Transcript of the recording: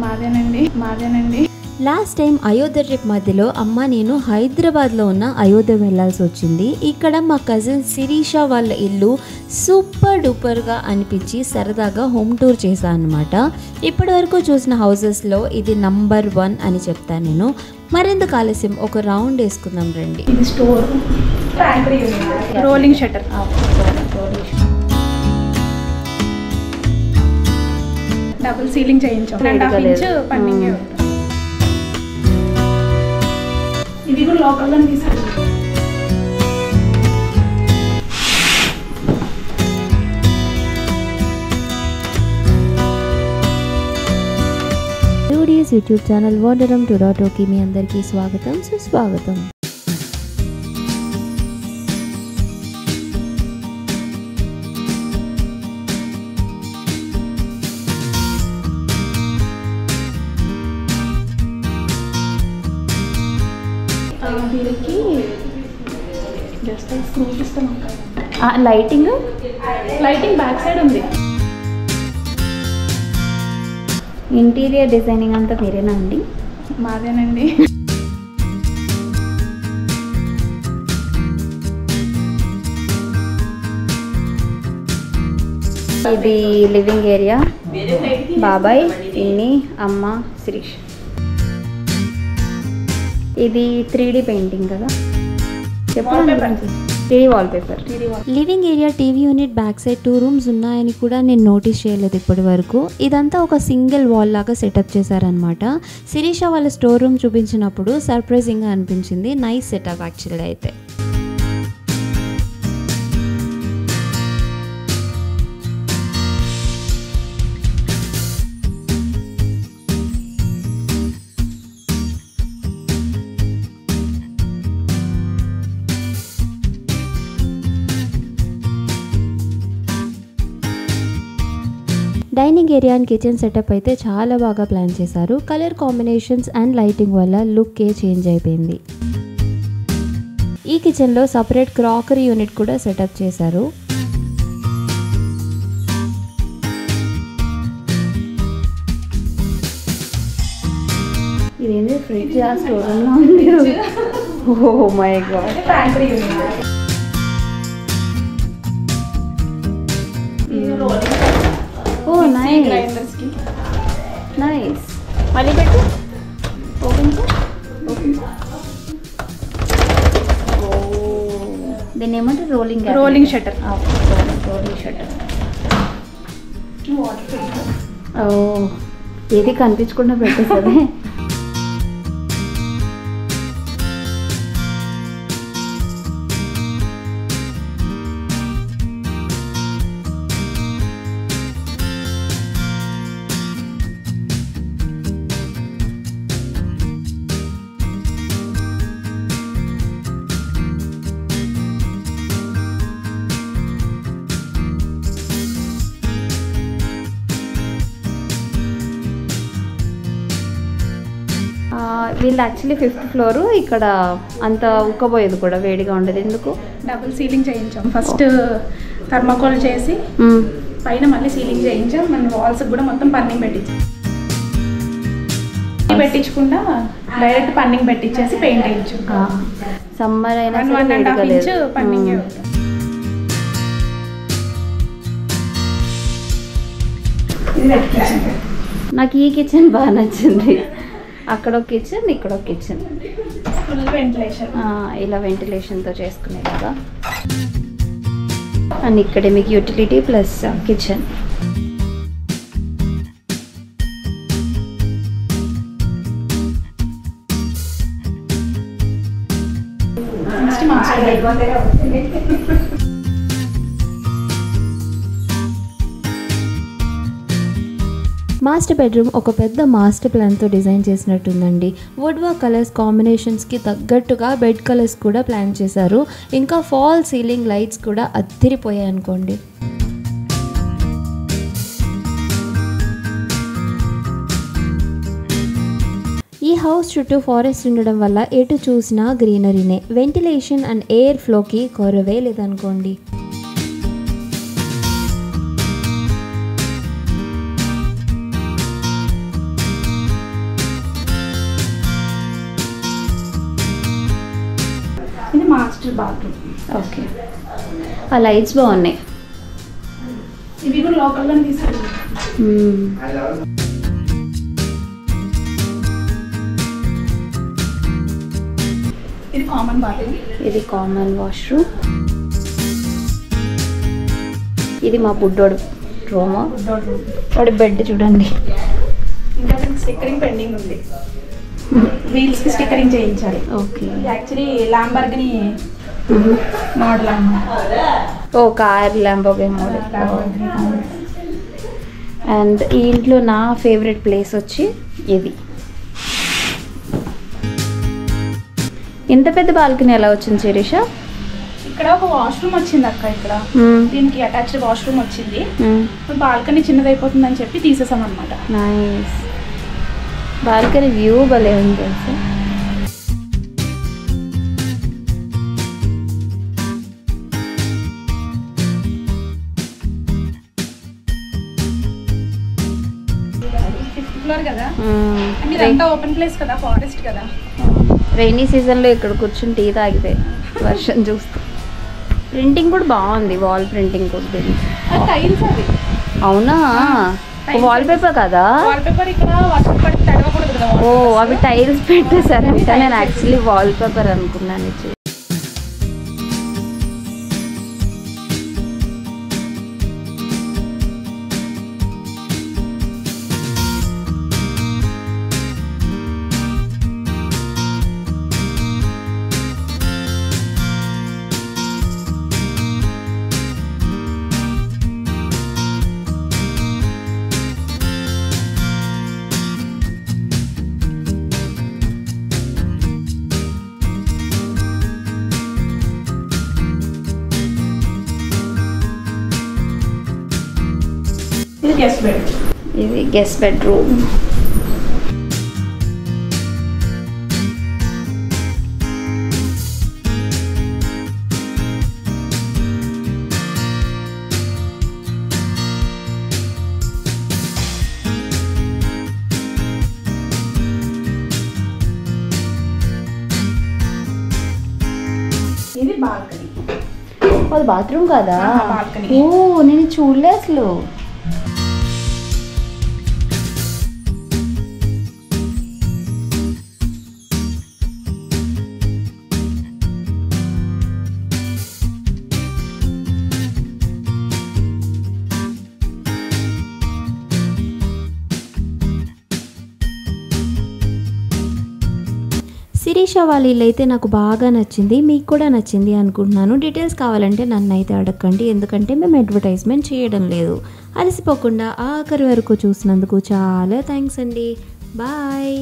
మాదేనండి. Last time Ayodhya trip మధ్యలో అమ్మ నేను హైదరాబాద్లో ఉన్న అయోధ్య వెళ్ళాల్సి వచ్చింది. ఇక్కడ మా కజిన్ శిరీష వాళ్ళ ఇల్లు సూపర్ డూపర్గా అనిపించి సరదాగా హోమ్ టూర్ చేశాను అనమాట. ఇప్పటి వరకు చూసిన హౌసెస్లో ఇది నంబర్ 1 అని చెప్తాను నేను. మరెందుకు ఆలస్యం, ఒక రౌండ్ వేసుకుందాం రండి. ఇది store, rolling shutter. Double ceiling చేయించాం. 2.5 ఇంచ్ పన్నింగ్. ఇది కూడా లోకల్గా తీసుకెళ్ళి. యూట్యూబ్ ఛానల్ వండరం 2.0కి మీ అందరికీ స్వాగతం, సుస్వాగతం. దీనికి just screw system. Lighting back side ఉంది. ఇంటీరియర్ డిజైనింగ్ అంతా మీరేనా అండి? మాదేనండి. ఇది లివింగ్ ఏరియా. బాబాయ్, పిన్ని, అమ్మ, శిరీష్. ఇది 3D పెయింటింగ్ కదా, చెప్పండి. 3D wallpaper. Living area, TV unit, back side 2 rooms ఉన్నాయని కూడా నేను నోటీస్ చేయలేదు ఇప్పటి వరకు. ఇదంతా ఒక సింగిల్ వాల్ లాగా సెటప్ చేశారనమాట. శిరీష వాళ్ళ స్టోర్ రూమ్ చూపించినప్పుడు సర్ప్రైజింగ్గా అనిపించింది. నైస్ సెటప్ యాక్చువల్గా అయితే. Dining area and kitchen setup అయితే చాలా బాగా ప్లాన్ చేశారు. కలర్ కాంబినేషన్స్ అండ్ లైటింగ్ వల్ల లుక్కే చేంజ్ అయిపోయింది. ఈ కిచెన్లో సపరేట్ క్రాకరీ యూనిట్ కూడా సెటప్ చేశారు. ఇదేంటి ఫ్రిడ్జ్ ఆ స్టోర్ రూమ్లో ఉంది. Oh my god. Oh nice. మళ్ళీ పెట్టు. ఓపెన్. దీన్ని ఏమంటారు? Rolling shutter. ఓ, ఏది కనిపించకుండా పెట్టేస్తుంది. వీళ్ళు యాక్చువల్లీ 5th ఫ్లోర్. ఇక్కడ అంత ఉక్కబోయేది కూడా, వేడిగా ఉండదు. ఎందుకు? డబుల్ సీలింగ్ చేయించాం. ఫస్ట్ థర్మాకోల్ చేసి పైన మళ్ళీ సీలింగ్ చేయించాం. మన వాల్స్ కూడా మొత్తం పన్నింగ్ పెట్టించకుండా డైరెక్ట్ పన్నింగ్ పెట్టించేసి పెయింట్ వేయించాం. సమ్మర్ అయినా 1.5 ఇంచ్ పన్నింగ్. నాకు ఈ కిచెన్ బాగా నచ్చింది. అక్కడ ఒక కిచెన్, ఇక్కడ ఒక కిచెన్. Full ventilation. ఇలా వెంటిలేషన్తో చేసుకునేలాగా. అండ్ ఇక్కడే మీకు utility plus kitchen. Master bedroom ఒక పెద్ద మాస్టర్ ప్లాన్తో డిజైన్ చేసినట్టుందండి. వుడ్ వర్క్ కలర్స్ కాంబినేషన్స్కి తగ్గట్టుగా బెడ్ కలర్స్ కూడా ప్లాన్ చేశారు. ఇంకా ఫాల్ సీలింగ్ లైట్స్ కూడా అద్దరిపోయాయి అనుకోండి. ఈ హౌస్ చుట్టూ ఫారెస్ట్ ఉండడం వల్ల ఎటు చూసినా గ్రీనరీనే. వెంటిలేషన్ అండ్ ఎయిర్ ఫ్లోకి కొరవే లేదనుకోండి. Master bathroom. ఓకే, ఆ లైట్స్ బాగున్నాయి. ఇవి కూడా లోకల్గా తీసుకెళ్ళి. ఇది కామన్ బాత్రూమ్. ఇది కామన్ వాష్రూమ్. ఇది మా బుడ్డోడు రూమ్. వాడి బెడ్ చూడండి. ఇంకా స్టిక్కరింగ్ పెండింగ్ ఉంది. వీల్స్కి స్టిక్కరింగ్ చేయించాలి. ఓకే, యాక్చువల్లీ ల్యాంబర్గిని మోడల్ అన్నమాట. ఓ కార్ ల్యాంబోర్గిని మోడల్. అండ్ ఈ ఇంట్లో నా ఫేవరెట్ ప్లేస్ వచ్చి ఇది. ఇంత పెద్ద బాల్కనీ ఎలా వచ్చింది శిరీష? ఇక్కడ ఒక వాష్రూమ్ వచ్చింది అక్క. ఇక్కడ దీనికి అటాచ్డ్ వాష్రూమ్ వచ్చింది. బాల్కనీ చిన్నదైపోతుందని చెప్పి తీసేసాం అనమాట. నైస్. బాల్కనీ వ్యూ భలే ఉంది తెలుసా. ఫిఫ్త్ ఫ్లోర్ కదా, ఇదంతా ఓపెన్ ప్లేస్ కదా, ఫారెస్ట్ కదా. రైనీ సీజన్లో ఇక్కడ కూర్చుని టీ తాగితే వర్షం చూస్తూ. ప్రింటింగ్ కూడా బాగుంది, వాల్ ప్రింటింగ్ కూడా. టైల్స్ అవి. అవునా, వాల్ పేపర్ కదా. వాల్ పేపర్ ఇక్కడ వర్షం పడి తడవకూడదు కదా. ఓ అవి టైల్స్ పెట్టేశారంట. నేను యాక్చువల్లీ వాల్ పేపర్ అనుకున్నాను. ఇది గెస్ట్ బెడ్. ఇది గెస్ట్ బెడ్రూమ్. ఇది బాల్కనీ. అది బాత్రూమ్ కదా. బాల్కనీ. ఓ నేను చూడలే అసలు. శిరీష వాళ్ళ ఇల్లు అయితే నాకు బాగా నచ్చింది, మీకు కూడా నచ్చింది అనుకుంటున్నాను. డీటెయిల్స్ కావాలంటే నన్ను అయితే అడగండి, ఎందుకంటే మేము అడ్వర్టైజ్మెంట్ చేయడం లేదు. అలసిపోకుండా ఆఖరి వరకు చూసినందుకు చాలా థ్యాంక్స్ అండి. బాయ్.